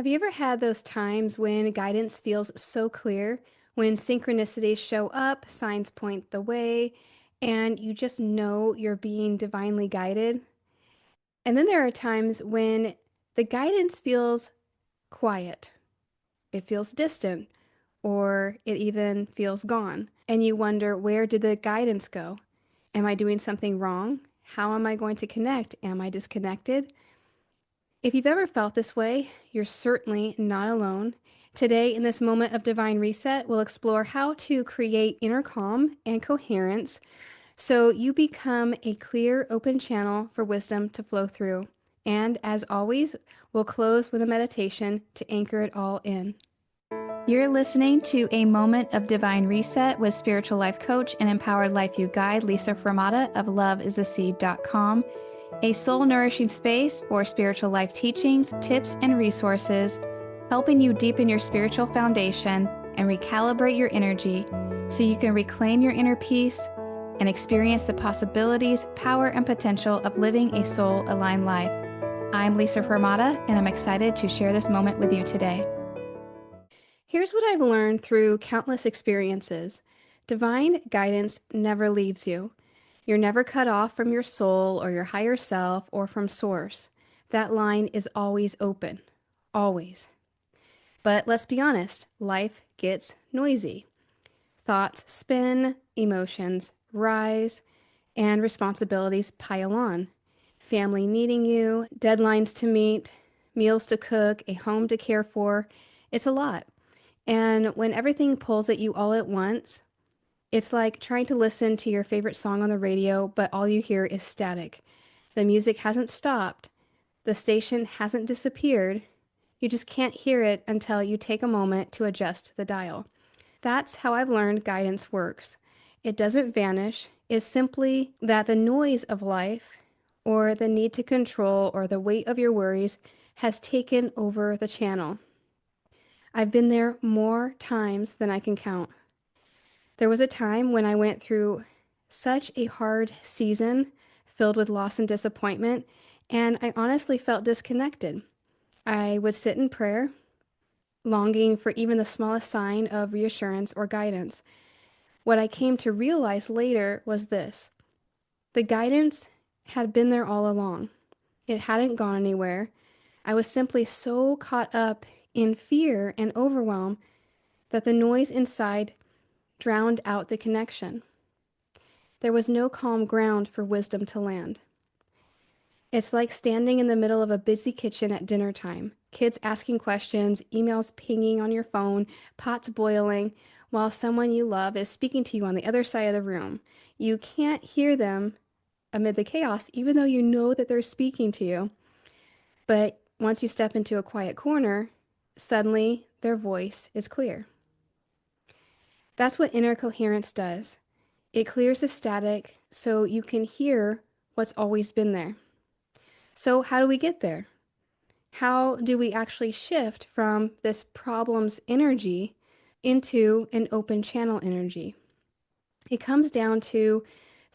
Have you ever had those times when guidance feels so clear, when synchronicities show up, signs point the way, and you just know you're being divinely guided? And then there are times when the guidance feels quiet, it feels distant, or it even feels gone. And you wonder, where did the guidance go? Am I doing something wrong? How am I going to connect? Am I disconnected? If you've ever felt this way, you're certainly not alone. Today, in this moment of divine reset, we'll explore how to create inner calm and coherence so you become a clear, open channel for wisdom to flow through. And as always, we'll close with a meditation to anchor it all in. You're listening to A Moment of Divine Reset with spiritual life coach and empowered life view guide, Lisa Hromada of loveistheseed.com. A soul-nourishing space for spiritual life teachings, tips, and resources, helping you deepen your spiritual foundation and recalibrate your energy so you can reclaim your inner peace and experience the possibilities, power, and potential of living a soul-aligned life. I'm Lisa Hromada, and I'm excited to share this moment with you today. Here's what I've learned through countless experiences. Divine guidance never leaves you. You're never cut off from your soul or your higher self or from source. That line is always open. Always. But let's be honest, life gets noisy. Thoughts spin, emotions rise, and responsibilities pile on. Family needing you, deadlines to meet, meals to cook, a home to care for. It's a lot. And when everything pulls at you all at once, it's like trying to listen to your favorite song on the radio, but all you hear is static. The music hasn't stopped. The station hasn't disappeared. You just can't hear it until you take a moment to adjust the dial. That's how I've learned guidance works. It doesn't vanish. It's simply that the noise of life, or the need to control, or the weight of your worries has taken over the channel. I've been there more times than I can count. There was a time when I went through such a hard season filled with loss and disappointment, and I honestly felt disconnected. I would sit in prayer, longing for even the smallest sign of reassurance or guidance. What I came to realize later was this: the guidance had been there all along. It hadn't gone anywhere. I was simply so caught up in fear and overwhelm that the noise inside drowned out the connection. There was no calm ground for wisdom to land. It's like standing in the middle of a busy kitchen at dinner time, kids asking questions, emails pinging on your phone, pots boiling, while someone you love is speaking to you on the other side of the room. You can't hear them amid the chaos, even though you know that they're speaking to you. But once you step into a quiet corner, suddenly their voice is clear. That's what inner coherence does. It clears the static so you can hear what's always been there. So how do we get there? How do we actually shift from this problem's energy into an open channel energy? It comes down to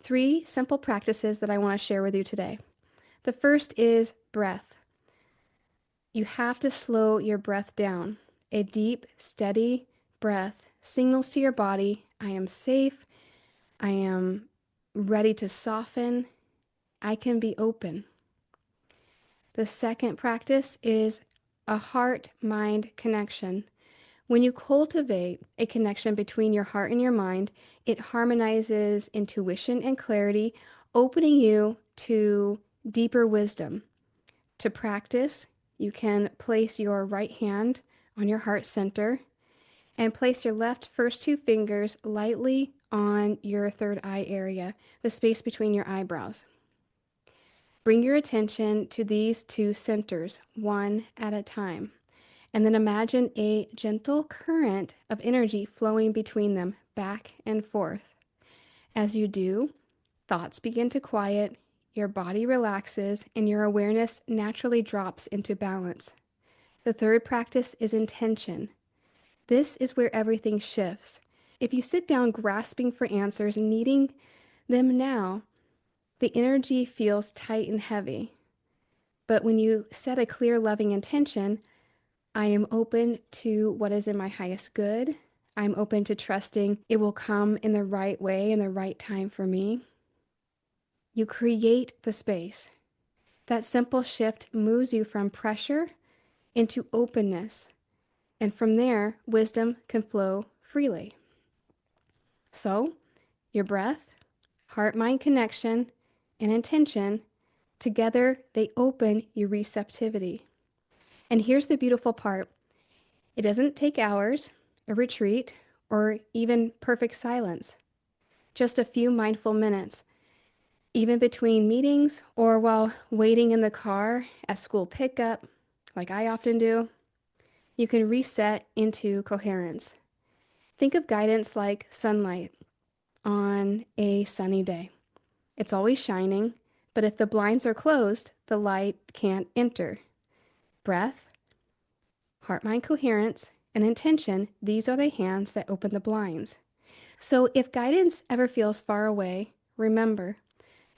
3 simple practices that I want to share with you today. The first is breath. You have to slow your breath down. A deep, steady breath signals to your body, I am safe, I am ready to soften, I can be open. The second practice is a heart-mind connection. When you cultivate a connection between your heart and your mind, it harmonizes intuition and clarity, opening you to deeper wisdom. To practice, you can place your right hand on your heart center and place your left first 2 fingers lightly on your third eye area, the space between your eyebrows. Bring your attention to these 2 centers, one at a time, and then imagine a gentle current of energy flowing between them, back and forth. As you do, thoughts begin to quiet, your body relaxes, and your awareness naturally drops into balance. The third practice is intention. This is where everything shifts. If you sit down grasping for answers, needing them now, the energy feels tight and heavy. But when you set a clear, loving intention, I am open to what is in my highest good. I'm open to trusting it will come in the right way and the right time for me. You create the space. That simple shift moves you from pressure into openness, and from there, wisdom can flow freely. So, your breath, heart-mind connection, and intention, together they open your receptivity. And here's the beautiful part. It doesn't take hours, a retreat, or even perfect silence. Just a few mindful minutes, even between meetings or while waiting in the car at school pickup, like I often do, you can reset into coherence. Think of guidance like sunlight on a sunny day. It's always shining, but if the blinds are closed, the light can't enter. Breath, heart-mind coherence, and intention, these are the hands that open the blinds. So if guidance ever feels far away, remember,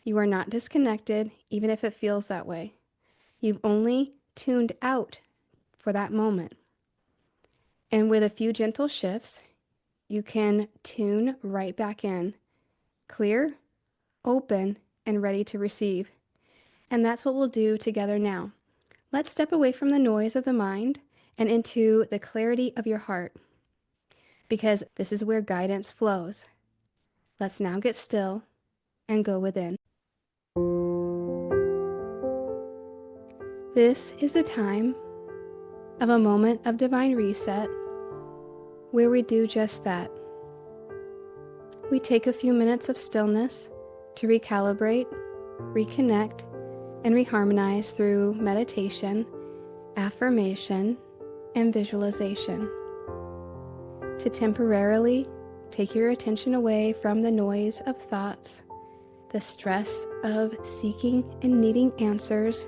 you are not disconnected, even if it feels that way. You've only tuned out for that moment. And with a few gentle shifts, you can tune right back in, clear, open, and ready to receive. And that's what we'll do together now. Let's step away from the noise of the mind and into the clarity of your heart, because this is where guidance flows. Let's now get still and go within. This is the time of a moment of divine reset where we do just that. We take a few minutes of stillness to recalibrate, reconnect, and reharmonize through meditation, affirmation, and visualization. To temporarily take your attention away from the noise of thoughts, the stress of seeking and needing answers,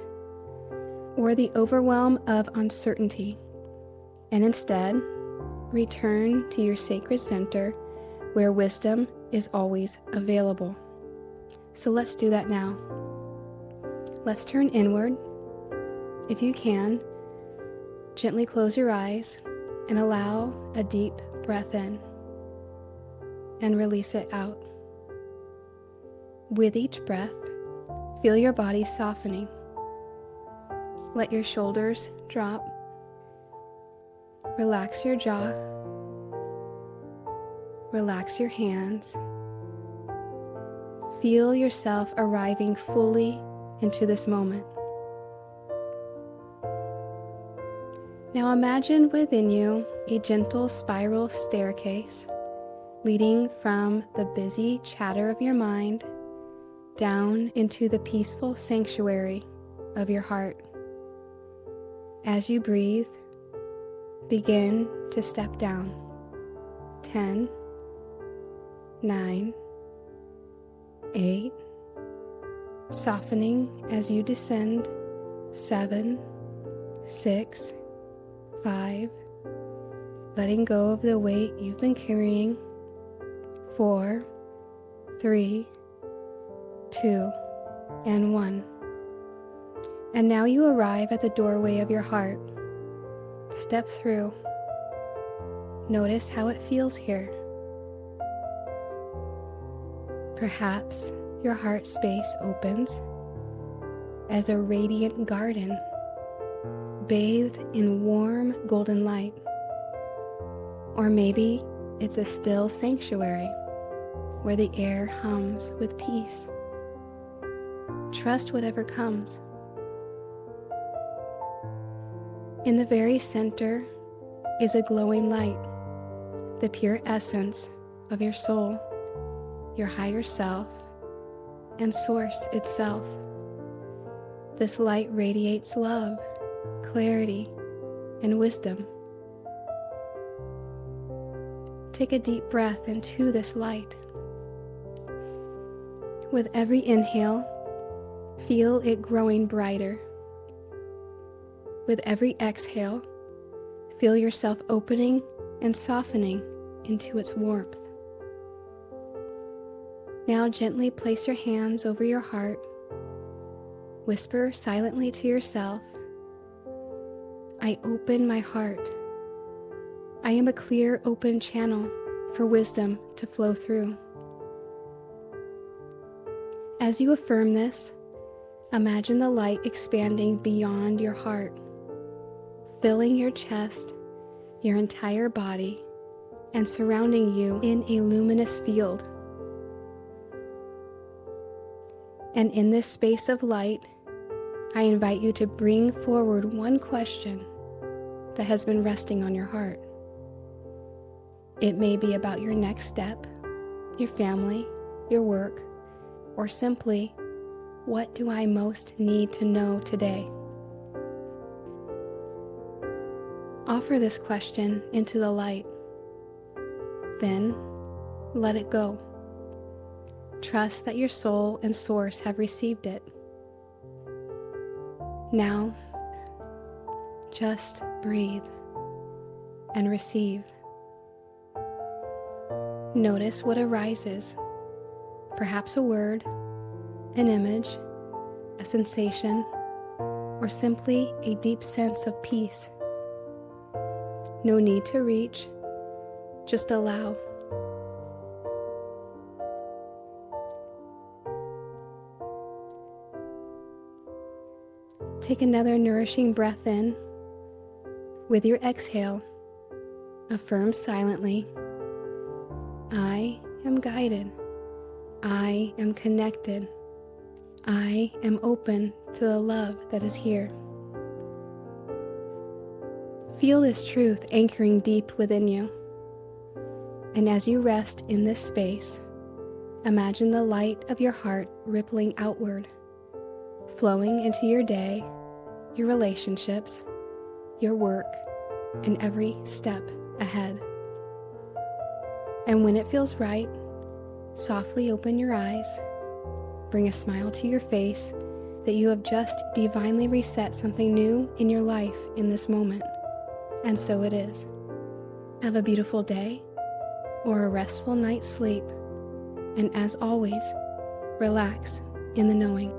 or the overwhelm of uncertainty, and instead return to your sacred center where wisdom is always available. So let's do that now. Let's turn inward. If you can, gently close your eyes and allow a deep breath in and release it out. With each breath, feel your body softening. Let your shoulders drop. Relax your jaw. Relax your hands. Feel yourself arriving fully into this moment. Now imagine within you a gentle spiral staircase leading from the busy chatter of your mind down into the peaceful sanctuary of your heart. As you breathe, begin to step down. 10, 9, 8, softening as you descend. 7, 6, 5, letting go of the weight you've been carrying. 4, 3, 2, and 1. And now you arrive at the doorway of your heart. Step through. Notice how it feels here. Perhaps your heart space opens as a radiant garden, bathed in warm golden light. Or maybe it's a still sanctuary where the air hums with peace. Trust whatever comes. In the very center is a glowing light, the pure essence of your soul, your higher self, and Source itself. This light radiates love, clarity, and wisdom. Take a deep breath into this light. With every inhale, feel it growing brighter. With every exhale, feel yourself opening and softening into its warmth. Now gently place your hands over your heart. Whisper silently to yourself, I open my heart. I am a clear, open channel for wisdom to flow through. As you affirm this, imagine the light expanding beyond your heart, filling your chest, your entire body, and surrounding you in a luminous field. And in this space of light, I invite you to bring forward one question that has been resting on your heart. It may be about your next step, your family, your work, or simply, what do I most need to know today? Offer this question into the light. Then, let it go. Trust that your soul and source have received it. Now, just breathe and receive. Notice what arises. Perhaps a word, an image, a sensation, or simply a deep sense of peace. No need to reach, just allow. Take another nourishing breath in. With your exhale, affirm silently, I am guided. I am connected. I am open to the love that is here. Feel this truth anchoring deep within you. And as you rest in this space, imagine the light of your heart rippling outward, flowing into your day, your relationships, your work, and every step ahead. And when it feels right, softly open your eyes, bring a smile to your face that you have just divinely reset something new in your life in this moment. And so it is. Have a beautiful day or a restful night's sleep. And as always, relax in the knowing.